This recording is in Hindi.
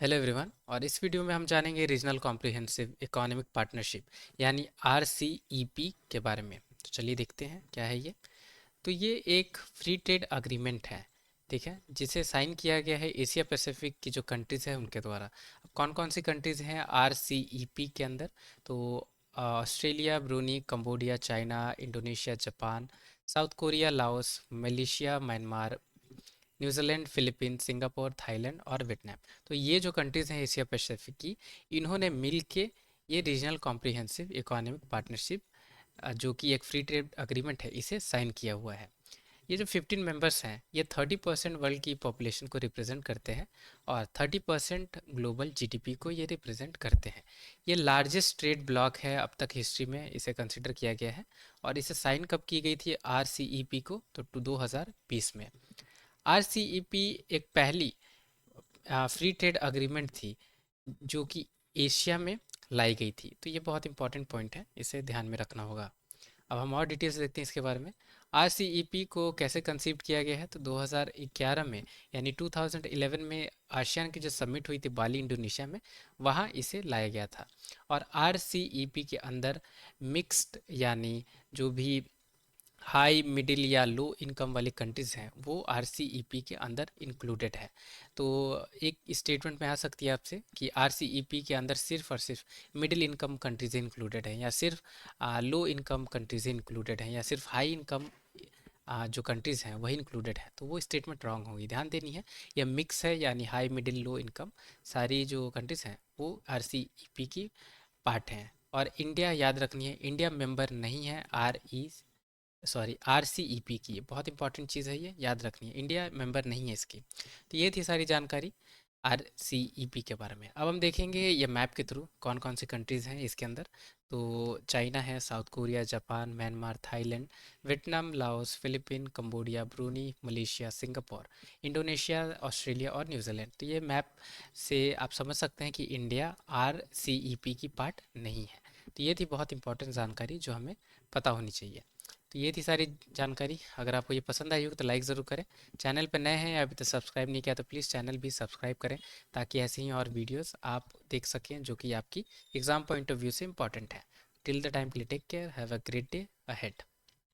Hello everyone. और इस वीडियो में हम जानेंगे रीजनल कॉम्प्रिहेंसिव इकोनॉमिक पार्टनरशिप यानी आरसीईपी के बारे में। तो चलिए देखते हैं क्या है ये। तो ये एक फ्री ट्रेड अग्रीमेंट है, ठीक है, जिसे साइन किया गया है एशिया पैसिफिक की जो कंट्रीज़ है उनके द्वारा। अब कौन कौन सी कंट्रीज़ हैं आरसीईपी के अंदर? तो Australia, Bruny, Cambodia, China, Indonesia, Japan, south Korea, Laos, Malaysia, Myanmar, New Zealand, Philippines, Singapore, Thailand और वियतनाम। तो ये जो कंट्रीज़ हैं एशिया पैसिफिक की, इन्होंने मिल के ये रीजनल कॉम्प्रिहेंसिव इकोनॉमिक पार्टनरशिप जो कि एक फ्री ट्रेड अग्रीमेंट है, इसे साइन किया हुआ है। ये जो 15 मेंबर्स हैं, ये 30% वर्ल्ड की पॉपुलेशन को रिप्रेजेंट करते हैं और 30% ग्लोबल जीडीपी को ये रिप्रेजेंट करते हैं। ये लार्जेस्ट ट्रेड ब्लॉक है अब तक हिस्ट्री में, इसे कंसिडर किया गया है। और इसे साइन कब की गई थी आरसीईपी को? तो 2020 में। आरसीईपी एक पहली फ्री ट्रेड अग्रीमेंट थी जो कि एशिया में लाई गई थी। तो ये बहुत इंपॉर्टेंट पॉइंट है, इसे ध्यान में रखना होगा। अब हम और डिटेल्स देखते हैं इसके बारे में। आरसीईपी को कैसे कंसीव किया गया है? तो 2011 में, यानी 2011 में आसियान की जो समिट हुई थी बाली, इंडोनेशिया में, वहाँ इसे लाया गया था। और आरसीईपी के अंदर मिक्स्ड यानी जो भी हाई, मिडिल या लो इनकम वाली कंट्रीज़ हैं वो आरसीईपी के अंदर इंक्लूडेड है। तो एक स्टेटमेंट में आ सकती है आपसे कि आरसीईपी के अंदर सिर्फ और सिर्फ मिडिल इनकम कंट्रीज़ इंक्लूडेड हैं, या सिर्फ लो इनकम कंट्रीज़ इंक्लूडेड हैं, या सिर्फ हाई इनकम जो कंट्रीज़ हैं वही इंक्लूडेड है। तो वो स्टेटमेंट रॉन्ग होगी, ध्यान देनी है। यह मिक्स है, यानी हाई, मिडिल, लो इनकम सारी जो कंट्रीज़ हैं वो आरसीईपी की पार्ट हैं। और इंडिया, याद रखनी है, इंडिया मेंबर नहीं है आरसीईपी की। ये बहुत इंपॉर्टेंट चीज़ है, ये याद रखनी है, इंडिया मेंबर नहीं है इसकी। तो ये थी सारी जानकारी आरसीईपी के बारे में। अब हम देखेंगे ये मैप के थ्रू कौन कौन सी कंट्रीज़ हैं इसके अंदर। तो चाइना है, south Korea, Japan, Myanmar, Thailand, Vietnam, Laos, Philippine, Cambodia, Bruny, Malaysia, Singapore, Indonesia, Australia और न्यूजीलैंड। तो ये मैप से आप समझ सकते हैं कि इंडिया आरसीईपी की पार्ट नहीं है। तो ये थी बहुत इंपॉर्टेंट जानकारी जो हमें पता होनी चाहिए। तो ये थी सारी जानकारी। अगर आपको ये पसंद आई हो तो लाइक ज़रूर करें। चैनल पर नए हैं या अभी तक सब्सक्राइब नहीं किया तो प्लीज़ चैनल भी सब्सक्राइब करें, ताकि ऐसे ही और वीडियोस आप देख सकें जो कि आपकी एग्ज़ाम पॉइंट ऑफ व्यू से इंपॉर्टेंट है। टिल द टाइम के लिए take care, have a great day ahead.